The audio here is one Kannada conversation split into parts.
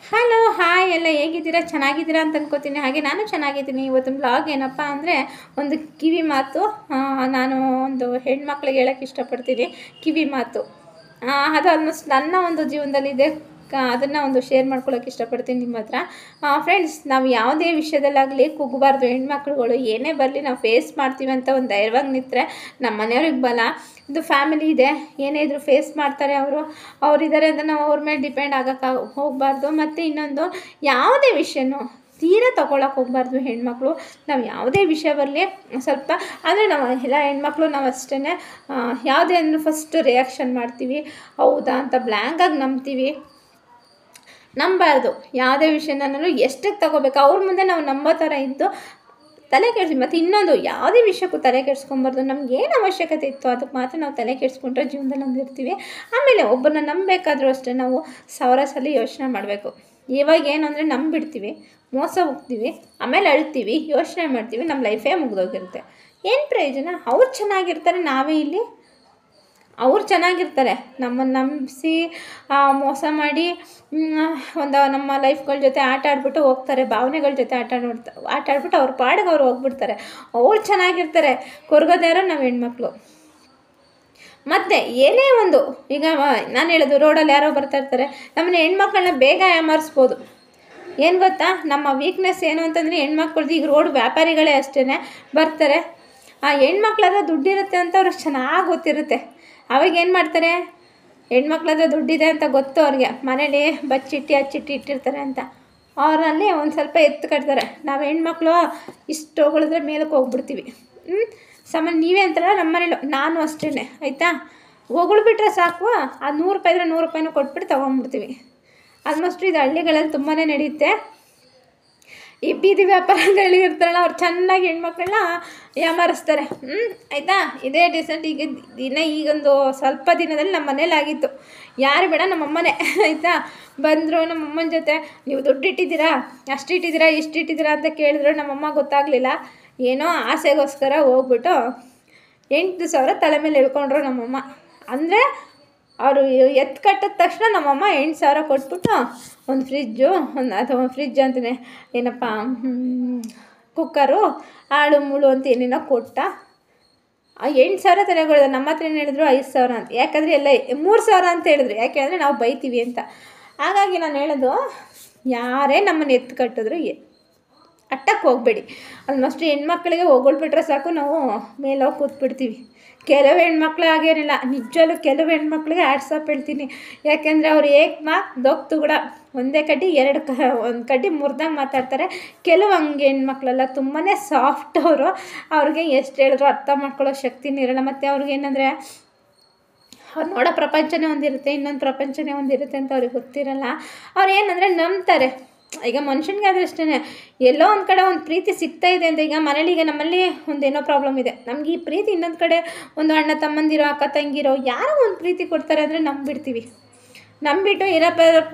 ಹಲೋ ಹಾಯ್ ಎಲ್ಲ ಹೇಗಿದ್ದೀರಾ? ಚೆನ್ನಾಗಿದ್ದೀರಾ ಅಂತ ಅಂದ್ಕೋತೀನಿ. ಹಾಗೆ ನಾನು ಚೆನ್ನಾಗಿದ್ದೀನಿ. ಇವತ್ತಿನ ಬ್ಲಾಗ್ ಏನಪ್ಪ ಅಂದರೆ ಒಂದು ಕಿವಿ ಮಾತು. ನಾನು ಒಂದು ಹೆಣ್ಮಕ್ಳಿಗೆ ಹೇಳೋಕ್ಕೆ ಇಷ್ಟಪಡ್ತೀನಿ ಕಿವಿ ಮಾತು. ಅದು ಆಲ್ಮೋಸ್ಟ್ ನನ್ನ ಒಂದು ಜೀವನದಲ್ಲಿದೆ. ಅದನ್ನು ಒಂದು ಶೇರ್ ಮಾಡ್ಕೊಳ್ಳೋಕೆ ಇಷ್ಟಪಡ್ತೀನಿ ನಿಮ್ಮ ಹತ್ರ. ಫ್ರೆಂಡ್ಸ್, ನಾವು ಯಾವುದೇ ವಿಷಯದಲ್ಲಾಗಲಿ ಕುಗ್ಗಬಾರ್ದು. ಹೆಣ್ಮಕ್ಳುಗಳು ಏನೇ ಬರಲಿ ನಾವು ಫೇಸ್ ಮಾಡ್ತೀವಿ ಅಂತ ಒಂದು ಧೈರ್ಯವಾಗಿ ನಿಂತರೆ ನಮ್ಮ ಮನೆಯವ್ರಿಗೆ ಬಲ. ಇದು ಫ್ಯಾಮಿಲಿ ಇದೆ, ಏನೇ ಇದ್ರೂ ಫೇಸ್ ಮಾಡ್ತಾರೆ. ಅವರಿದ್ದಾರೆ ಅಂತ ನಾವು ಅವ್ರ ಮೇಲೆ ಡಿಪೆಂಡ್ ಆಗೋಕ್ಕೆ ಹೋಗಬಾರ್ದು. ಮತ್ತು ಇನ್ನೊಂದು, ಯಾವುದೇ ವಿಷಯನೂ ತೀರಾ ತೊಗೊಳಕ್ಕೆ ಹೋಗಬಾರ್ದು. ಹೆಣ್ಮಕ್ಳು ನಾವು ಯಾವುದೇ ವಿಷಯ ಬರಲಿ ಸ್ವಲ್ಪ ಅಂದರೆ ನಾವು ಎಲ್ಲ ಹೆಣ್ಮಕ್ಳು ನಾವು ಅಷ್ಟೇ ಯಾವುದೇ ಅಂದರೂ ಫಸ್ಟು ರಿಯಾಕ್ಷನ್ ಮಾಡ್ತೀವಿ. ಹೌದಾ ಅಂತ ಬ್ಲ್ಯಾಂಕಾಗಿ ನಂಬಬಾರ್ದು. ಯಾವುದೇ ವಿಷಯನೂ ಎಷ್ಟಕ್ಕೆ ತಗೋಬೇಕು ಅವ್ರ ಮುಂದೆ ನಾವು ನಂಬೋ ಥರ ಇದ್ದು ತಲೆ ಕೆಡಿಸಿ. ಮತ್ತು ಇನ್ನೊಂದು, ಯಾವುದೇ ವಿಷಯಕ್ಕೂ ತಲೆ ಕೆಡಿಸ್ಕೊಬಾರ್ದು. ನಮ್ಗೆ ಏನು ಅವಶ್ಯಕತೆ ಇತ್ತು ಅದಕ್ಕೆ ಮಾತ್ರ ನಾವು ತಲೆ ಕೆಡಿಸ್ಕೊಂಡ್ರೆ ಜೀವನದಲ್ಲಿ ನಂಬಿರ್ತೀವಿ. ಆಮೇಲೆ ಒಬ್ಬರನ್ನ ನಂಬಬೇಕಾದ್ರೂ ಅಷ್ಟೇ ನಾವು 1000 ಸಲ ಯೋಚನೆ ಮಾಡಬೇಕು. ಇವಾಗ ಏನು ಅಂದರೆ ನಂಬಿಡ್ತೀವಿ, ಮೋಸ ಹೋಗ್ತೀವಿ, ಆಮೇಲೆ ಅಳ್ತೀವಿ, ಯೋಚನೆ ಮಾಡ್ತೀವಿ, ನಮ್ಮ ಲೈಫೇ ಮುಗಿದೋಗಿರುತ್ತೆ. ಏನು ಪ್ರಯೋಜನ? ಅವ್ರು ಚೆನ್ನಾಗಿರ್ತಾರೆ, ನಾವೇ ಇಲ್ಲಿ ಅವ್ರು ಚೆನ್ನಾಗಿರ್ತಾರೆ, ನಮ್ಮನ್ನು ನಂಬಿಸಿ ಮೋಸ ಮಾಡಿ ನಮ್ಮ ಲೈಫ್ಗಳ ಜೊತೆ ಆಟ ಆಡ್ಬಿಟ್ಟು ಹೋಗ್ತಾರೆ. ಭಾವನೆಗಳ ಜೊತೆ ಆಟ ಆಡ್ಬಿಟ್ಟು ಅವ್ರ ಪಾಡಿಗೆ ಅವ್ರು ಹೋಗ್ಬಿಡ್ತಾರೆ. ಅವ್ರು ಚೆನ್ನಾಗಿರ್ತಾರೆ, ಕೊರಗೋದ್ಯಾರೋ ನಾವು ಹೆಣ್ಮಕ್ಳು. ಮತ್ತು ಏನೇ ಒಂದು, ಈಗ ನಾನು ಹೇಳೋದು, ರೋಡಲ್ಲಿ ಯಾರೋ ಬರ್ತಾ ಇರ್ತಾರೆ, ನಮ್ಮನ್ನ ಹೆಣ್ಮಕ್ಳನ್ನ ಬೇಗ ಯಾಮಾರಿಸ್ಬೋದು. ಏನು ಗೊತ್ತಾ, ನಮ್ಮ ವೀಕ್ನೆಸ್ ಏನು ಅಂತಂದರೆ ಹೆಣ್ಮಕ್ಳದ್ದು. ಈಗ ರೋಡ್ ವ್ಯಾಪಾರಿಗಳೇ ಅಷ್ಟೇ ಬರ್ತಾರೆ. ಆ ಹೆಣ್ಮಕ್ಳಾದ್ರೆ ದುಡ್ಡಿರುತ್ತೆ ಅಂತ ಅವ್ರಿಗೆ ಚೆನ್ನಾಗಿ ಗೊತ್ತಿರುತ್ತೆ. ಅವಾಗ ಏನು ಮಾಡ್ತಾರೆ, ಹೆಣ್ಮಕ್ಳಾದ್ರೆ ದುಡ್ಡಿದೆ ಅಂತ ಗೊತ್ತು ಅವ್ರಿಗೆ, ಮನೇಲಿ ಹಚ್ಚಿಟ್ಟು ಇಟ್ಟಿರ್ತಾರೆ ಅಂತ ಅವರಲ್ಲಿ ಒಂದು ಸ್ವಲ್ಪ ಎತ್ತು ಕಟ್ತಾರೆ. ನಾವು ಹೆಣ್ಮಕ್ಳು ಇಷ್ಟು ಹೊಗಳಿದ್ರೆ ಮೇಲಕ್ಕೆ ಹೋಗ್ಬಿಡ್ತೀವಿ. ಸಾಮಾನ್ಯ ನೀವೇ ಅಂತಾರ, ನಮ್ಮ ಮನೇಲಿ ನಾನು ಅಷ್ಟೇ ಆಯಿತಾ. ಹೊಗಳ್ಬಿಟ್ರೆ ಸಾಕು, ಆ 100 ರೂಪಾಯಿ ಇದ್ರೆ 100 ರೂಪಾಯಿನೂ ಕೊಟ್ಬಿಟ್ಟು ತೊಗೊಂಡ್ಬಿಡ್ತೀವಿ. ಆಲ್ಮೋಸ್ಟ್ ಇದು ಹಳ್ಳಿಗಳಲ್ಲಿ ತುಂಬಾ ನಡೆಯುತ್ತೆ. ಈ ಬೀದಿ ವ್ಯಾಪಾರಗಳಿರ್ತಾರಲ್ಲ, ಅವ್ರು ಚೆನ್ನಾಗಿ ಹೆಣ್ಮಕ್ಳನ್ನ ಯಾಮಾರಿಸ್ತಾರೆ. ಆಯಿತಾ. ಇದೇ ಡಿಸೆಂಟ್ ಈಗೊಂದು ಸ್ವಲ್ಪ ದಿನದಲ್ಲಿ ನಮ್ಮ ಮನೇಲಿ ಆಗಿತ್ತು. ಯಾರು ಬೇಡ, ನಮ್ಮಮ್ಮನೇ ಆಯಿತಾ ಬಂದರು. ನಮ್ಮಮ್ಮನ ಜೊತೆ ನೀವು ದುಡ್ಡು ಇಟ್ಟಿದ್ದೀರಾ, ಅಷ್ಟು ಇಟ್ಟಿದ್ದೀರಾ, ಇಷ್ಟು ಇಟ್ಟಿದ್ದೀರಾ ಅಂತ ಕೇಳಿದ್ರು. ನಮ್ಮಮ್ಮ ಗೊತ್ತಾಗಲಿಲ್ಲ, ಏನೋ ಆಸೆಗೋಸ್ಕರ ಹೋಗ್ಬಿಟ್ಟು 8000 ತಲೆ ಮೇಲೆ ಇಳ್ಕೊಂಡ್ರು ನಮ್ಮಮ್ಮ. ಅಂದರೆ ಅವರು ಎತ್ತು ಕಟ್ಟಿದ ತಕ್ಷಣ ನಮ್ಮಮ್ಮ 8000 ಕೊಟ್ಬಿಟ್ಟು ಒಂದು ಫ್ರಿಜ್ಜು, ಅಥವಾ ಫ್ರಿಜ್ ಅಂತಾನೆ ಏನಪ್ಪ ಕುಕ್ಕರು, ಆಳು ಮುಳು ಅಂತ ಏನೇನೋ ಕೊಟ್ಟ. ಆ 8000 ತಲೆಗಳಿದೆ. ನಮ್ಮ ಹತ್ರ ಏನು ಹೇಳಿದ್ರು 5000 ಅಂತ. ಯಾಕಂದರೆ ಎಲ್ಲ 3000 ಅಂತ ಹೇಳಿದ್ರು. ಯಾಕೆ ಅಂದರೆ ನಾವು ಬೈತೀವಿ ಅಂತ. ಹಾಗಾಗಿ ನಾನು ಹೇಳೋದು, ಯಾರೇ ನಮ್ಮನ್ನು ಎತ್ತು ಕಟ್ಟಿದ್ರು ಅಟ್ಟಕ್ಕೆ ಹೋಗಬೇಡಿ. ಆಲ್ಮೋಸ್ಟ್ ಹೆಣ್ಮಕ್ಳಿಗೆ ಹೊಗಳ್ಬಿಟ್ರೆ ಸಾಕು, ನಾವು ಮೇಲೋಗಿ ಕೂತ್ಬಿಡ್ತೀವಿ. ಕೆಲವು ಹೆಣ್ಮಕ್ಳು ಆಗೇನಿಲ್ಲ, ನಿಜವಲ್ಲೂ ಕೆಲವು ಹೆಣ್ಮಕ್ಳಿಗೆ ಆಟ್ಸಪ್ ಹೇಳ್ತೀನಿ. ಯಾಕೆಂದರೆ ಅವ್ರು ದೊಕ್ತು ಕೂಡ ಒಂದೇ ಕಡ್ಡಿ ಒಂದು ಕಡ್ಡಿ ಮುರಿದಂಗೆ ಮಾತಾಡ್ತಾರೆ. ಕೆಲವು ಹಂಗೆ ಹೆಣ್ಮಕ್ಳೆಲ್ಲ ತುಂಬಾ ಸಾಫ್ಟ್. ಅವ್ರಿಗೆ ಎಷ್ಟು ಹೇಳಿದ್ರು ಅರ್ಥ ಮಾಡ್ಕೊಳ್ಳೋ ಶಕ್ತಿನೂ ಇರೋಲ್ಲ. ಮತ್ತು ಅವ್ರಿಗೇನಂದರೆ ಅವ್ರು ನೋಡೋ ಪ್ರಪಂಚನೇ ಒಂದಿರುತ್ತೆ, ಇನ್ನೊಂದು ಪ್ರಪಂಚನೇ ಒಂದಿರುತ್ತೆ ಅಂತ ಅವ್ರಿಗೆ ಗೊತ್ತಿರಲ್ಲ. ಅವ್ರು ಏನಂದರೆ ನಂಬ್ತಾರೆ. ಈಗ ಮನುಷ್ಯನಿಗೆ ಆದರೂ ಅಷ್ಟೇ, ಎಲ್ಲೋ ಒಂದು ಕಡೆ ಒಂದು ಪ್ರೀತಿ ಸಿಗ್ತಾ ಇದೆ ಅಂತ. ಈಗ ಮನೇಲಿಗೆ ನಮ್ಮಲ್ಲಿ ಒಂದೇನೋ ಪ್ರಾಬ್ಲಮ್ ಇದೆ, ನಮ್ಗೆ ಈ ಪ್ರೀತಿ ಇನ್ನೊಂದು ಕಡೆ ಒಂದು ಅಣ್ಣ ತಮ್ಮಂದಿರೋ, ಅಕ್ಕ ತಂಗಿರೋ ಯಾರೋ ಒಂದು ಪ್ರೀತಿ ಕೊಡ್ತಾರೆ ಅಂದರೆ ನಂಬಿಡ್ತೀವಿ. ನಂಬಿಟ್ಟು ಇರೋ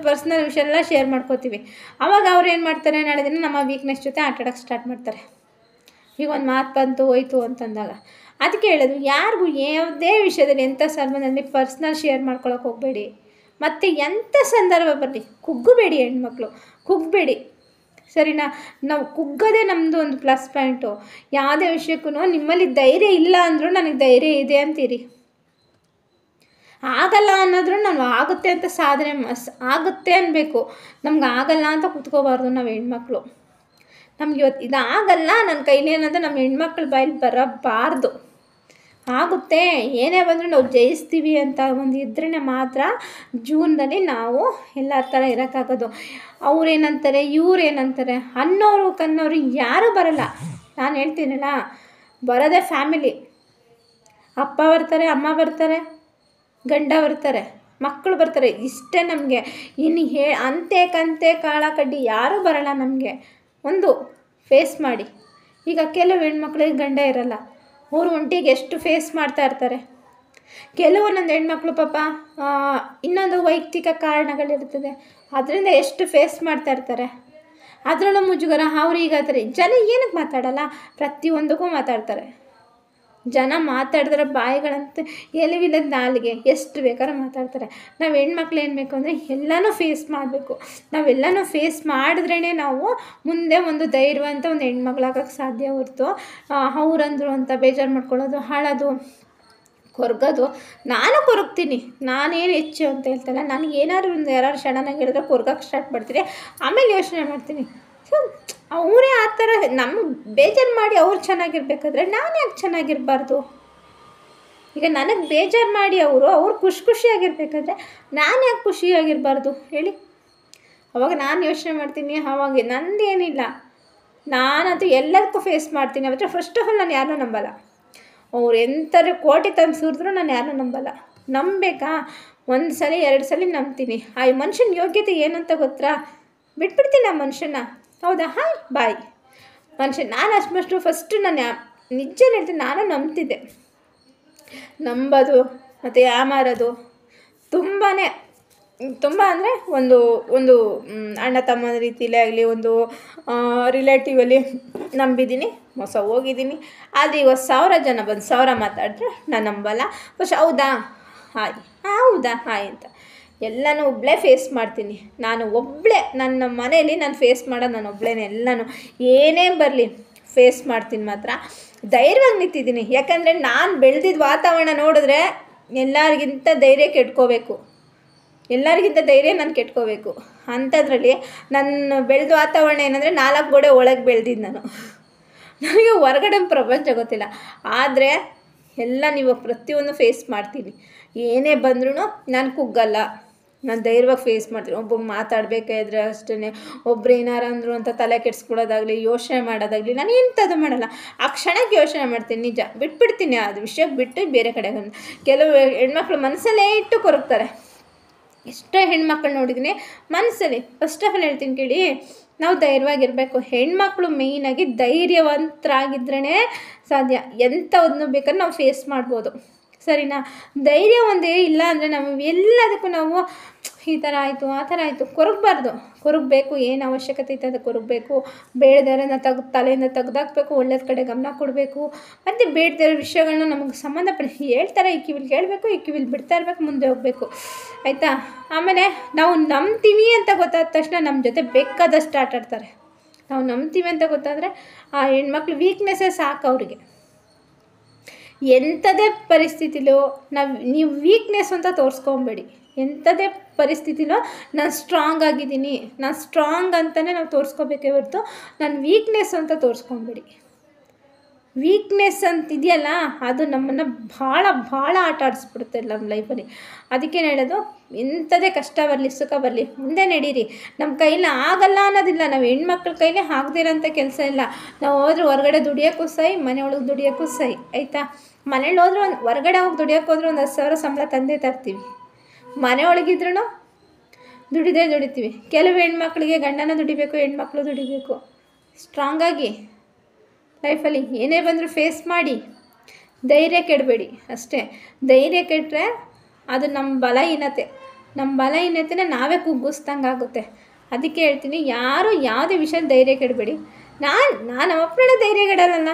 ಪರ್ಸ್ನಲ್ ವಿಷಯ ಎಲ್ಲ ಶೇರ್ ಮಾಡ್ಕೋತೀವಿ. ಆವಾಗ ಅವ್ರು ಏನು ಮಾಡ್ತಾರೆ, ನಾಳೆ ದಿನ ನಮ್ಮ ವೀಕ್ನೆಸ್ ಜೊತೆ ಆಟಾಡೋಕ್ಕೆ ಸ್ಟಾರ್ಟ್ ಮಾಡ್ತಾರೆ. ಈಗ ಒಂದು ಮಾತು ಬಂತು ಹೋಯ್ತು ಅಂತಂದಾಗ ಅದಕ್ಕೆ ಹೇಳೋದು, ಯಾರಿಗೂ ಯಾವುದೇ ವಿಷಯದಲ್ಲಿ ಎಂಥ ಸಂದರ್ಭದಲ್ಲಿ ಪರ್ಸ್ನಲ್ ಶೇರ್ ಮಾಡ್ಕೊಳಕ್ಕೆ ಹೋಗಬೇಡಿ. ಮತ್ತು ಎಂಥ ಸಂದರ್ಭ ಬರಲಿ ಕುಗ್ಗಬೇಡಿ. ಹೆಣ್ಮಕ್ಳು ಕುಗ್ಗಬೇಡಿ, ಸರಿನಾ. ನಾವು ಕುಗ್ಗೋದೇ ನಮ್ಮದು ಒಂದು ಪ್ಲಸ್ ಪಾಯಿಂಟು. ಯಾವುದೇ ವಿಷಯಕ್ಕೂ ನಿಮ್ಮಲ್ಲಿ ಧೈರ್ಯ ಇಲ್ಲ ಅಂದರೂ ನನಗೆ ಧೈರ್ಯ ಇದೆ ಅಂತೀರಿ. ಆಗಲ್ಲ ಅನ್ನೋದ್ರೂ ನಾವು ಆಗುತ್ತೆ ಅಂತ ಸಾಧನೆ ಆಗುತ್ತೆ ಅನ್ನಬೇಕು. ನಮ್ಗೆ ಆಗಲ್ಲ ಅಂತ ಕೂತ್ಕೋಬಾರ್ದು ನಾವು ಹೆಣ್ಮಕ್ಳು. ನಮ್ಗೆ ಇವತ್ತು ಇದಾಗಲ್ಲ ನನ್ನ ಕೈಲಿ ಅನ್ನೋದು ನಮ್ಮ ಹೆಣ್ಮಕ್ಳ ಬಾಯಲ್ಲಿ ಬರಬಾರ್ದು. ಆಗುತ್ತೆ, ಏನೇ ಬಂದರೂ ನಾವು ಜಯಿಸ್ತೀವಿ ಅಂತ ಒಂದು ಇದ್ರೇ ಮಾತ್ರ ಜೀವನದಲ್ಲಿ ನಾವು ಎಲ್ಲ ಥರ ಇರೋಕ್ಕಾಗೋದು. ಅವ್ರೇನಂತಾರೆ, ಇವ್ರೇನಂತಾರೆ ಅನ್ನೋರು ಕನ್ನೋರು ಯಾರೂ ಬರಲ್ಲ. ನಾನು ಹೇಳ್ತೀನಲ್ಲ, ಬರೋದೇ ಫ್ಯಾಮಿಲಿ. ಅಪ್ಪ ಬರ್ತಾರೆ, ಅಮ್ಮ ಬರ್ತಾರೆ, ಗಂಡ ಬರ್ತಾರೆ, ಮಕ್ಕಳು ಬರ್ತಾರೆ, ಇಷ್ಟೇ ನಮಗೆ. ಇನ್ನು ಅಂತೆ ಕಾಳ ಕಡ್ಡಿ ಯಾರೂ ಬರಲ್ಲ ನಮಗೆ. ಒಂದು ಫೇಸ್ ಮಾಡಿ. ಈಗ ಕೆಲವು ಹೆಣ್ಮಕ್ಳಿಗೆ ಗಂಡ ಇರಲ್ಲ, ಅವರು ಒಂಟಿಗೆ ಎಷ್ಟು ಫೇಸ್ ಮಾಡ್ತಾ ಇರ್ತಾರೆ. ಕೆಲವೊಂದೊಂದು ಹೆಣ್ಮಕ್ಳು ಪಾಪ ಇನ್ನೊಂದು ವೈಯಕ್ತಿಕ ಕಾರಣಗಳಿರ್ತದೆ, ಅದರಿಂದ ಎಷ್ಟು ಫೇಸ್ ಮಾಡ್ತಾ ಇರ್ತಾರೆ. ಅದರಲ್ಲೂ ಮುಜುಗರ ಅವ್ರು ಈಗ ಜನ ಏನಕ್ಕೆ ಮಾತಾಡಲ್ಲ, ಪ್ರತಿಯೊಂದಕ್ಕೂ ಮಾತಾಡ್ತಾರೆ. ಜನ ಮಾತಾಡಿದ್ರೆ ಬಾಯಿಗಳಂತೆ ಎಲಿವಿಲ್ಲದ ನಾಲಿಗೆ ಎಷ್ಟು ಬೇಕಾದ್ರೆ ಮಾತಾಡ್ತಾರೆ. ನಾವು ಹೆಣ್ಮಕ್ಳು ಏನು ಬೇಕು ಅಂದರೆ ಎಲ್ಲನೂ ಫೇಸ್ ಮಾಡಬೇಕು. ನಾವೆಲ್ಲನೂ ಫೇಸ್ ಮಾಡಿದ್ರೇ ನಾವು ಮುಂದೆ ಒಂದು ಧೈರ್ಯವಂತ ಒಂದು ಹೆಣ್ಮಕ್ಳಾಗಕ್ಕೆ ಸಾಧ್ಯ ಹೊರತು ಅವ್ರಂದ್ರು ಅಂತ ಬೇಜಾರು ಮಾಡ್ಕೊಳ್ಳೋದು, ಹಾಳೋದು, ಕೊರಗೋದು. ನಾನು ಕೊರಗ್ತೀನಿ, ನಾನೇನು ಹೆಚ್ಚು ಅಂತ ಹೇಳ್ತಲ್ಲ. ನನಗೆ ಏನಾದ್ರು ಒಂದು ಯಾರು ಸಡನ್ನಾಗಿ ಹೇಳಿದ್ರೆ ಕೊರಗಕ್ಕೆ ಸ್ಟಾರ್ಟ್ ಮಾಡ್ತೀನಿ. ಆಮೇಲೆ ಯೋಚನೆ ಮಾಡ್ತೀನಿ, ಸೊ ಅವರೇ ಆ ಥರ ನಮ್ಗೆ ಬೇಜಾರು ಮಾಡಿ ಅವ್ರು ಚೆನ್ನಾಗಿರ್ಬೇಕಾದ್ರೆ ನಾನು ಯಾಕೆ ಚೆನ್ನಾಗಿರಬಾರ್ದು? ಈಗ ನನಗೆ ಬೇಜಾರು ಮಾಡಿ ಅವ್ರು ಖುಷಿಯಾಗಿರ್ಬೇಕಾದ್ರೆ ನಾನು ಯಾಕೆ ಖುಷಿಯಾಗಿರಬಾರ್ದು ಹೇಳಿ? ಅವಾಗ ನಾನು ಯೋಚನೆ ಮಾಡ್ತೀನಿ. ಅವಾಗ ನಂದೇನಿಲ್ಲ, ನಾನಂತೂ ಎಲ್ಲದಕ್ಕೂ ಫೇಸ್ ಮಾಡ್ತೀನಿ. ಅವತ್ತು ಫಸ್ಟ್ ಆಫ್ ಆಲ್ ನಾನು ಯಾರನ್ನೂ ನಂಬಲ್ಲ. ಅವ್ರು ಎಂಥರು ಕೋಟಿ ತಂದು ಸುರಿದ್ರು ನಾನು ಯಾರನ್ನೂ ನಂಬಲ್ಲ. ನಂಬಬೇಕಾ? 1 ಸಲ 2 ಸಲ ನಂಬ್ತೀನಿ. ಆ ಮನುಷ್ಯನ ಯೋಗ್ಯತೆ ಏನಂತ ಗೊತ್ತಾ? ಬಿಟ್ಬಿಡ್ತೀನಿ ಆ ಮನುಷ್ಯನ. ಹೌದಾ, ಹಾಯ್ ಬಾಯ್ ಮನುಷ್ಯ. ನಾನು ಅಷ್ಟು ಫಸ್ಟು ನಾನು ನಿಜ ಹೇಳ್ತೀನಿ, ನಾನು ನಂಬ್ತಿದ್ದೆ. ನಂಬೋದು ಮತ್ತು ಯಾಮಾರೋದು ತುಂಬ ಅಂದರೆ ಒಂದು ಅಣ್ಣ ತಮ್ಮನ ರೀತಿಲೇ ಆಗಲಿ, ಒಂದು ರಿಲೇಟಿವಲ್ಲಿ ನಂಬಿದ್ದೀನಿ, ಮೋಸ ಹೋಗಿದ್ದೀನಿ. ಆದರೆ ಇವತ್ತು 1000 ಜನ ಬಂದು 1000 ಮಾತಾಡಿದ್ರೆ ನಾನು ನಂಬಲ್ಲ. ಫಸ್ಟ್ ಹೌದಾ ಹಾಯ್ ಅಂತ ಎಲ್ಲನೂ ಒಬ್ಬಳೇ ಫೇಸ್ ಮಾಡ್ತೀನಿ. ನಾನು ಒಬ್ಬಳೇ ನನ್ನ ಮನೆಯಲ್ಲಿ ನಾನು ಫೇಸ್ ಮಾಡೋದು ನಾನು ಒಬ್ಬಳೇ. ಎಲ್ಲನೂ ಏನೇ ಬರಲಿ ಫೇಸ್ ಮಾಡ್ತೀನಿ. ಮಾತ್ರ ಧೈರ್ಯವಾಗಿ ನಿಂತಿದ್ದೀನಿ. ಯಾಕಂದರೆ ನಾನು ಬೆಳೆದಿದ್ದ ವಾತಾವರಣ ನೋಡಿದ್ರೆ ಎಲ್ಲರಿಗಿಂತ ಧೈರ್ಯ ನಾನು ಕೆಟ್ಕೋಬೇಕು. ಅಂಥದ್ರಲ್ಲಿ ನನ್ನ ಬೆಳೆದ ವಾತಾವರಣ ಏನಂದರೆ 4 ಗೋಡೆ ಒಳಗೆ ಬೆಳೆದಿದ್ದು ನಾನು. ನನಗೆ ಹೊರಗಡೆ ಪ್ರಪಂಚ ಗೊತ್ತಿಲ್ಲ. ಆದರೆ ಎಲ್ಲ ನೀವು ಪ್ರತಿಯೊಂದು ಫೇಸ್ ಮಾಡ್ತೀನಿ. ಏನೇ ಬಂದ್ರೂ ನಾನು ಕುಗ್ಗಲ್ಲ, ನಾನು ಧೈರ್ಯವಾಗಿ ಫೇಸ್ ಮಾಡ್ತೀನಿ. ಒಬ್ಬ ಮಾತಾಡಬೇಕಾದ್ರೆ ಅಷ್ಟೇ, ಒಬ್ರು ಏನಾರು ಅಂದರು ಅಂತ ತಲೆ ಕೆಡಿಸ್ಕೊಳ್ಳೋದಾಗಲಿ, ಯೋಚನೆ ಮಾಡೋದಾಗಲಿ ನಾನು ಎಂಥದ್ದು ಮಾಡಲ್ಲ. ಆ ಕ್ಷಣಕ್ಕೆ ಯೋಚನೆ ಮಾಡ್ತೀನಿ. ನಿಜ ಬಿಟ್ಬಿಡ್ತೀನಿ, ಅದು ವಿಷಯಕ್ಕೆ ಬಿಟ್ಟು ಬೇರೆ ಕಡೆಗೆ. ಕೆಲವು ಹೆಣ್ಮಕ್ಳು ಮನಸ್ಸಲ್ಲೇ ಇಟ್ಟು ಕೊರಗ್ತಾರೆ. ಎಷ್ಟೋ ಹೆಣ್ಮಕ್ಳು ನೋಡಿದ್ದೀನಿ ಮನಸ್ಸಲ್ಲಿ. ಫಸ್ಟ್ ಆಫ್ ಆಲ್ ಹೇಳ್ತೀನಿ ಕೇಳಿ, ನಾವು ಧೈರ್ಯವಾಗಿರಬೇಕು. ಹೆಣ್ಮಕ್ಳು ಮೇಯ್ನಾಗಿ ಧೈರ್ಯವಂತರಾಗಿದ್ರೇ ಸಾಧ್ಯ. ಎಂಥದನ್ನು ಬೇಕಾದ್ರೆ ನಾವು ಫೇಸ್ ಮಾಡ್ಬೋದು, ಸರಿನಾ? ಧೈರ್ಯ ಒಂದೇ ಇಲ್ಲ ಅಂದರೆ ನಾವು ಎಲ್ಲದಕ್ಕೂ ನಾವು ಈ ಥರ ಆಯಿತು ಆ ಥರ ಆಯಿತು ಕೊರಗಬೇಕು. ಏನು ಅವಶ್ಯಕತೆ ಐತೆ ಅದು ಕೊರಗಬೇಕು. ಬೇಡದೆಲ್ಲ ತಲೆಯಿಂದ ತೆಗ್ದಾಕಬೇಕು, ಒಳ್ಳೇದ ಕಡೆ ಗಮನ ಕೊಡಬೇಕು. ಮತ್ತು ಬೇಡದಿರೋ ವಿಷಯಗಳನ್ನ ನಮಗೆ ಸಂಬಂಧಪಟ್ಟ ಹೇಳ್ತಾರೆ, ಈ ಕಿವಿಲಿ ಕೇಳಬೇಕು, ಈ ಕಿವಿಲಿ ಬಿಡ್ತಾ ಇರಬೇಕು, ಮುಂದೆ ಹೋಗಬೇಕು, ಆಯಿತಾ? ಆಮೇಲೆ ನಾವು ನಂಬ್ತೀವಿ ಅಂತ ಗೊತ್ತಾದ ತಕ್ಷಣ ನಮ್ಮ ಜೊತೆ ಬೇಕಾದಷ್ಟು ಆಟ ಆಡ್ತಾರೆ. ನಾವು ನಂಬ್ತೀವಿ ಅಂತ ಗೊತ್ತಾದರೆ ಆ ಹೆಣ್ಮಕ್ಳು ವೀಕ್ನೆಸ್ಸೇ ಸಾಕು ಅವ್ರಿಗೆ. ಎಂಥದೇ ಪರಿಸ್ಥಿತಿಲೂ ನೀವು ವೀಕ್ನೆಸ್ ಅಂತ ತೋರಿಸ್ಕೊಬೇಡಿ. ಎಂಥದೇ ಪರಿಸ್ಥಿತಿಲೂ ನಾನು ಸ್ಟ್ರಾಂಗ್ ಆಗಿದ್ದೀನಿ, ನಾನು ಸ್ಟ್ರಾಂಗ್ ಅಂತಲೇ ನಾವು ತೋರಿಸ್ಕೋಬೇಕೇ ಹೊರತು ನಾನು ವೀಕ್ನೆಸ್ ಅಂತ ತೋರಿಸ್ಕೊಬೇಡಿ. ವೀಕ್ನೆಸ್ ಅಂತಿದೆಯಲ್ಲ, ಅದು ನಮ್ಮನ್ನು ಭಾಳ ಆಟ ಆಡಿಸ್ಬಿಡುತ್ತೆ ನಮ್ಮ ಲೈಫಲ್ಲಿ. ಅದಕ್ಕೇನು ಹೇಳೋದು, ಎಂಥದೇ ಕಷ್ಟ ಬರಲಿ ಸುಖ ಬರಲಿ ಮುಂದೆ ನಡೀರಿ. ನಮ್ಮ ಕೈಲಿ ಆಗಲ್ಲ ಅನ್ನೋದಿಲ್ಲ. ನಾವು ಹೆಣ್ಮಕ್ಳ ಕೈಲಿ ಆಗದಿರೋಂಥ ಕೆಲಸ ಇಲ್ಲ. ನಾವು ಹೋದ್ರೆ ಹೊರಗಡೆ ದುಡಿಯೋಕ್ಕೂ ಸೈ, ಮನೆ ಒಳಗೆ ದುಡಿಯೋಕ್ಕೂ ಸೈ, ಆಯಿತಾ? ಮನೇಲಿ ಹೋದ್ರೆ ಹೊರಗಡೆ ಹೋಗಿ ದುಡಿಯೋಕೆ ಹೋದ್ರೆ ಒಂದು 10,000 ಸಂಬಳ ತಂದೇ ತರ್ತೀವಿ. ಮನೆ ಒಳಗಿದ್ರೂ ದುಡಿತೀವಿ. ಕೆಲವು ಹೆಣ್ಮಕ್ಳಿಗೆ ಗಂಡನ ದುಡಿಬೇಕು, ಹೆಣ್ಮಕ್ಳು ದುಡಿಬೇಕು. ಸ್ಟ್ರಾಂಗಾಗಿ ಲೈಫಲ್ಲಿ ಏನೇ ಬಂದರೂ ಫೇಸ್ ಮಾಡಿ, ಧೈರ್ಯ ಕೆಡಬೇಡಿ ಅಷ್ಟೇ. ಧೈರ್ಯ ಕೆಟ್ಟರೆ ಅದು ನಮ್ಮ ಬಲಹೀನತೆನ ನಾವೇ ಕುಗ್ಗಿಸ್ದಂಗೆ ಆಗುತ್ತೆ. ಅದಕ್ಕೆ ಹೇಳ್ತೀನಿ, ಯಾರು ಯಾವುದೇ ವಿಷಯ ಧೈರ್ಯ ಕೆಡಬೇಡಿ. ನಾನು ಒಬ್ಬಳೇ ಧೈರ್ಯ ಕೆಡಲ್ಲ.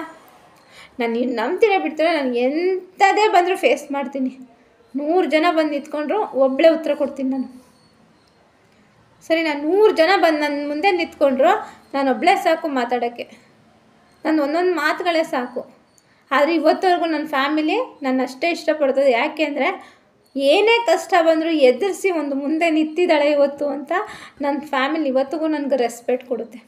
ನಾನು ನೀವು ನಂಬ್ತೀರ ಬಿಡ್ತೀರ, ನಾನು ಎಂಥದೇ ಬಂದರೂ ಫೇಸ್ ಮಾಡ್ತೀನಿ. 100 ಜನ ಬಂದು ನಿಂತ್ಕೊಂಡ್ರು ಒಬ್ಬಳೇ ಉತ್ತರ ಕೊಡ್ತೀನಿ ನಾನು, ಸರಿ? ನಾನು 100 ಜನ ಬಂದು ನನ್ನ ಮುಂದೆ ನಿಂತ್ಕೊಂಡ್ರು ನಾನೊಬ್ಬಳೇ ಸಾಕು ಮಾತಾಡೋಕ್ಕೆ. ನನ್ನ ಒಂದೊಂದು ಮಾತುಗಳೇ ಸಾಕು. ಆದರೆ ಇವತ್ತವರೆಗೂ ನನ್ನ ಫ್ಯಾಮಿಲಿ ನನ್ನ ಅಷ್ಟೇ ಇಷ್ಟಪಡ್ತದೆ. ಯಾಕೆ ಅಂದರೆ ಏನೇ ಕಷ್ಟ ಬಂದರೂ ಎದುರಿಸಿ ಒಂದು ಮುಂದೆ ನಿಂತಿದ್ದಾಳೆ ಇವತ್ತು ಅಂತ ನನ್ನ ಫ್ಯಾಮಿಲಿ ಇವತ್ತಿಗೂ ನನಗೆ ರೆಸ್ಪೆಕ್ಟ್ ಕೊಡುತ್ತೆ.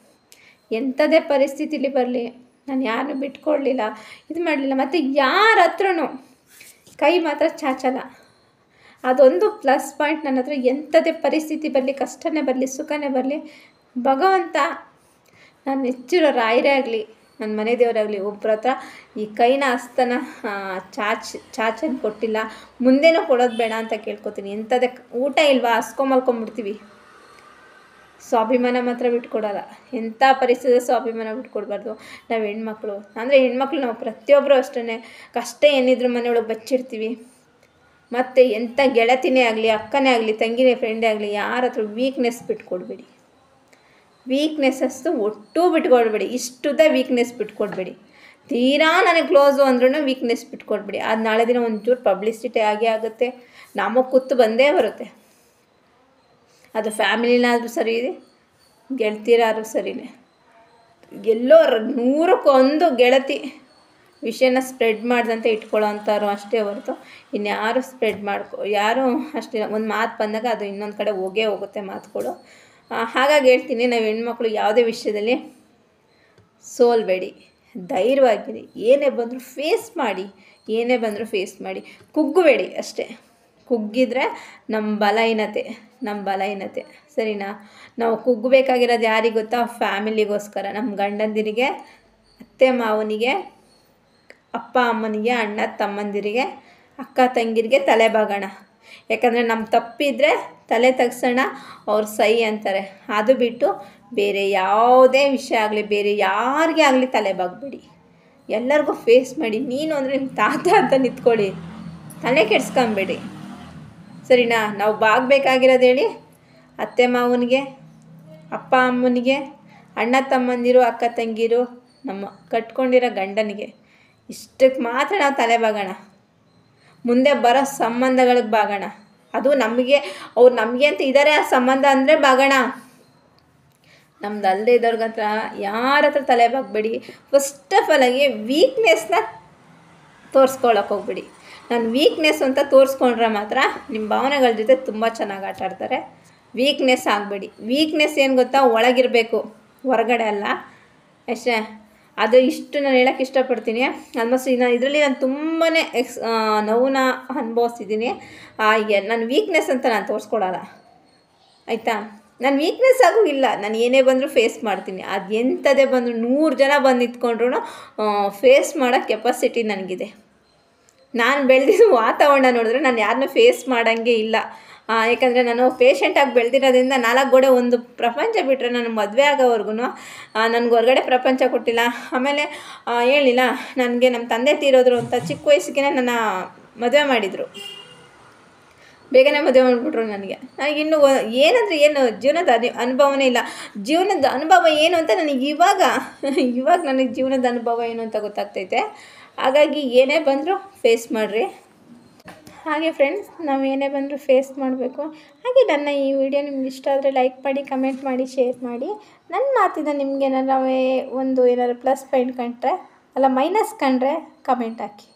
ಎಂಥದೇ ಪರಿಸ್ಥಿತಿಲಿ ಬರಲಿ, ನಾನು ಯಾರನ್ನೂ ಬಿಟ್ಕೊಡ್ಲಿಲ್ಲ, ಇದು ಮಾಡಲಿಲ್ಲ. ಮತ್ತು ಯಾರ ಹತ್ರನೂ ಕೈ ಮಾತ್ರ ಚಾಚಲ್ಲ. ಅದೊಂದು ಪ್ಲಸ್ ಪಾಯಿಂಟ್ ನನ್ನ ಹತ್ರ. ಎಂಥದೇ ಪರಿಸ್ಥಿತಿ ಬರಲಿ, ಕಷ್ಟನೇ ಬರಲಿ, ಸುಖನೇ ಬರಲಿ, ಭಗವಂತ ನಾನು ನೆಚ್ಚಿರೋ ರಾಯರೇ ಆಗಲಿ, ನನ್ನ ಮನೆ ದೇವರಾಗಲಿ, ಒಬ್ಬರ ಹತ್ರ ಈ ಕೈನ ಹಸ್ತನ ಚಾಚನ್ನು ಕೊಟ್ಟಿಲ್ಲ, ಮುಂದೇನೂ ಕೊಡೋದು ಬೇಡ ಅಂತ ಕೇಳ್ಕೊತೀನಿ. ಎಂಥದೇ ಊಟ ಇಲ್ವಾ ಹಸ್ಕೊಂಬಲ್ಕೊಂಬಿಡ್ತೀವಿ, ಸ್ವಾಭಿಮಾನ ಮಾತ್ರ ಬಿಟ್ಕೊಡಲ್ಲ. ಎಂಥ ಪರಿಸ್ಥಿತಿ ಸ್ವಾಭಿಮಾನ ಬಿಟ್ಕೊಡ್ಬಾರ್ದು. ನಾವು ಹೆಣ್ಮಕ್ಳು ನಾವು ಪ್ರತಿಯೊಬ್ಬರು ಅಷ್ಟೇ ಕಷ್ಟ ಏನಿದ್ರು ಮನೆಯೊಳಗೆ ಬಚ್ಚಿಡ್ತೀವಿ. ಮತ್ತು ಎಂಥ ಗೆಳತಿನೇ ಆಗಲಿ, ಅಕ್ಕನೇ ಆಗಲಿ, ತಂಗಿನೇ, ಫ್ರೆಂಡೇ ಆಗಲಿ, ಯಾರ ಹತ್ರ ವೀಕ್ನೆಸ್ ಬಿಟ್ಕೊಡ್ಬೇಡಿ. ವೀಕ್ನೆಸ್ಸಸ್ಸು ಒಟ್ಟೂ ಬಿಟ್ಕೊಡ್ಬೇಡಿ. ಇಷ್ಟುದ ವೀಕ್ನೆಸ್ ಬಿಟ್ಕೊಡ್ಬೇಡಿ. ತೀರಾ ನನಗೆ ಕ್ಲೋಸು ಅಂದ್ರೂ ವೀಕ್ನೆಸ್ ಬಿಟ್ಕೊಡ್ಬಿಡಿ. ಅದು ನಾಳೆ ದಿನ ಒಂಚೂರು ಪಬ್ಲಿಸಿಟಿ ಆಗೇ ಆಗುತ್ತೆ, ನಮಗೆ ಕುತ್ತು ಬಂದೇ ಬರುತ್ತೆ. ಅದು ಫ್ಯಾಮಿಲಿನಾದರೂ ಸರಿ, ಗೆಳತಿಯರಾದ್ರೂ ಸರಿಯೇ. ಎಲ್ಲೋ 100ಕ್ಕೆ 1 ಗೆಳತಿ ವಿಷಯನ ಸ್ಪ್ರೆಡ್ ಮಾಡ್ದಂತೆ ಇಟ್ಕೊಳ್ಳೋ ಅಂಥವ್ರು ಅಷ್ಟೇ ಹೊರತು ಇನ್ಯಾರು ಸ್ಪ್ರೆಡ್ ಯಾರು ಅಷ್ಟೇ. ಒಂದು ಮಾತು ಬಂದಾಗ ಅದು ಇನ್ನೊಂದು ಕಡೆ ಹೋಗುತ್ತೆ ಮಾತುಗಳು. ಹಾಗಾಗಿ ಹೇಳ್ತೀನಿ, ನಾವು ಹೆಣ್ಮಕ್ಳು ಯಾವುದೇ ವಿಷಯದಲ್ಲಿ ಸೋಲ್ಬೇಡಿ, ಧೈರ್ಯವಾಗಿರಿ. ಏನೇ ಬಂದರೂ ಫೇಸ್ ಮಾಡಿ, ಕುಗ್ಗಬೇಡಿ ಅಷ್ಟೇ. ಕುಗ್ಗಿದ್ರೆ ನಮ್ಮ ಬಲಹೀನತೆ ಸರಿನಾ. ನಾವು ಕುಗ್ಗಬೇಕಾಗಿರೋದು ಯಾರಿಗೆ ಗೊತ್ತಾ? ಫ್ಯಾಮಿಲಿಗೋಸ್ಕರ, ನಮ್ಮ ಗಂಡಂದಿರಿಗೆ, ಅತ್ತೆ ಮಾವನಿಗೆ, ಅಪ್ಪ ಅಮ್ಮನಿಗೆ, ಅಣ್ಣ ತಮ್ಮಂದಿರಿಗೆ, ಅಕ್ಕ ತಂಗಿರಿಗೆ ತಲೆ ಬಾಗೋಣ. ಯಾಕಂದರೆ ನಮ್ಮ ತಪ್ಪಿದ್ರೆ ತಲೆ ತಗ್ಸೋಣ, ಅವ್ರು ಸೈ ಅಂತಾರೆ. ಅದು ಬಿಟ್ಟು ಬೇರೆ ಯಾವುದೇ ವಿಷಯ ಆಗಲಿ, ಬೇರೆ ಯಾರಿಗೆ ಆಗಲಿ ತಲೆ ಬಾಗಬೇಡಿ. ಎಲ್ಲರಿಗೂ ಫೇಸ್ ಮಾಡಿ. ನೀನು ಅಂದರೆ ನಿಮ್ಮ ತಾತ ಅಂತ ನಿಂತ್ಕೊಳ್ಳಿ, ತಲೆ ಕೆಡ್ಸ್ಕೊಂಬೇಡಿ ಸರಿನಾ. ನಾವು ಬಾಗಬೇಕಾಗಿರೋದು ಹೇಳಿ, ಅತ್ತೆ ಮಾವನಿಗೆ, ಅಪ್ಪ ಅಮ್ಮನಿಗೆ, ಅಣ್ಣ ತಮ್ಮಂದಿರು, ಅಕ್ಕ ತಂಗಿರು, ನಮ್ಮ ಕಟ್ಕೊಂಡಿರೋ ಗಂಡನಿಗೆ, ಇಷ್ಟಕ್ಕೆ ಮಾತ್ರ ನಾವು ತಲೆ ಬಾಗೋಣ. ಮುಂದೆ ಬರೋ ಸಂಬಂಧಗಳಿಗೆ ಬಾಗೋಣ. ಅದು ಅವ್ರು ನಮಗೆ ಅಂತ ಇದ್ದಾರೆ ಆ ಸಂಬಂಧ ಅಂದರೆ ಬಾಗೋಣ. ನಮ್ದು ಅಲ್ಲದೆ ಇದ್ದವ್ರಿಗಂತ್ರ ಯಾರ ಹತ್ರ ತಲೆ ಬಾಗಬೇಡಿ. ಫಸ್ಟ್ ಆಫ್ ಆಲ್ ಆಗಿ ವೀಕ್ನೆಸ್ನ ತೋರಿಸ್ಕೊಳ್ಳೋಕೆ ಹೋಗ್ಬೇಡಿ. ನಾನು ವೀಕ್ನೆಸ್ ಅಂತ ತೋರಿಸ್ಕೊಂಡ್ರೆ ಮಾತ್ರ ನಿಮ್ಮ ಭಾವನೆಗಳ ಜೊತೆ ತುಂಬ ಚೆನ್ನಾಗಿ ಆಟ ಆಡ್ತಾರೆ. ವೀಕ್ನೆಸ್ ಆಗಬೇಡಿ. ವೀಕ್ನೆಸ್ ಏನು ಗೊತ್ತಾ? ಒಳಗಿರಬೇಕು, ಹೊರಗಡೆ ಅಲ್ಲ ಅಷ್ಟೇ. ಅದು ಇಷ್ಟು ನಾನು ಹೇಳೋಕ್ಕೆ ಇಷ್ಟಪಡ್ತೀನಿ. ಆಲ್ಮೋಸ್ಟ್ ಇದರಲ್ಲಿ ನಾನು ತುಂಬಾ ನೋವನ್ನ ಅನುಭವಿಸಿದ್ದೀನಿ. ನನ್ನ ವೀಕ್ನೆಸ್ ಅಂತ ನಾನು ತೋರಿಸ್ಕೊಡಲ್ಲ ಆಯಿತಾ. ನಾನು ವೀಕ್ನೆಸ್ ಆಗೂ ಇಲ್ಲ, ನಾನು ಏನೇ ಬಂದರೂ ಫೇಸ್ ಮಾಡ್ತೀನಿ. ಅದು ಎಂಥದೇ ಬಂದರೂ 100 ಜನ ಬಂದು ನಿಂತ್ಕೊಂಡ್ರು ಫೇಸ್ ಮಾಡೋ ಕೆಪಾಸಿಟಿ ನನಗಿದೆ. ನಾನು ಬೆಳೆದಿದ್ದು ವಾತಾವರಣ ನೋಡಿದ್ರೆ ನಾನು ಯಾರನ್ನೂ ಫೇಸ್ ಮಾಡೋಂಗೆ ಇಲ್ಲ. ಯಾಕಂದರೆ ನಾನು ಪೇಷಂಟಾಗಿ ಬೆಳೆದಿರೋದ್ರಿಂದ 4 ಗೋಡೆ ಒಂದು ಪ್ರಪಂಚ ಬಿಟ್ಟರೆ ನಾನು ಮದುವೆ ಆಗೋವರೆಗೂ ನನಗೆ ಹೊರಗಡೆ ಪ್ರಪಂಚ ಕೊಟ್ಟಿಲ್ಲ. ಆಮೇಲೆ ಹೇಳಿಲ್ಲ ನನಗೆ ನಮ್ಮ ತಂದೆ ತೀರೋದ್ರು ಅಂತ ಚಿಕ್ಕ ವಯಸ್ಸಿಗೆ ನನ್ನ ಮದುವೆ ಮಾಡಿದರು. ಬೇಗನೆ ಮದುವೆ ಮಾಡಿಬಿಟ್ರು ನನಗೆ ಇನ್ನೂ ಏನು ಜೀವನದ ಅನುಭವನೇ ಇಲ್ಲ. ಜೀವನದ ಅನುಭವ ಏನು ಅಂತ ನನಗೆ ಇವಾಗ ನನಗೆ ಜೀವನದ ಅನುಭವ ಏನು ಅಂತ ಗೊತ್ತಾಗ್ತೈತೆ. ಹಾಗಾಗಿ ಏನೇ ಬಂದರೂ ಫೇಸ್ ಮಾಡಿರಿ. ಹಾಗೆ ಫ್ರೆಂಡ್ಸ್, ನಾವು ಏನೇ ಬಂದರೂ ಫೇಸ್ ಮಾಡಬೇಕು. ಹಾಗೆ ನನ್ನ ಈ ವಿಡಿಯೋ ನಿಮ್ಗೆ ಇಷ್ಟ ಆದರೆ ಲೈಕ್ ಮಾಡಿ, ಕಮೆಂಟ್ ಮಾಡಿ, ಶೇರ್ ಮಾಡಿ. ನನ್ನ ಮಾತಿಂದ ನಿಮ್ಗೆ ಏನಾರು ಪ್ಲಸ್ ಪಾಯಿಂಟ್ ಕಂಡ್ರೆ ಅಲ್ಲ ಮೈನಸ್ ಕಂಡ್ರೆ ಕಮೆಂಟ್ ಹಾಕಿ.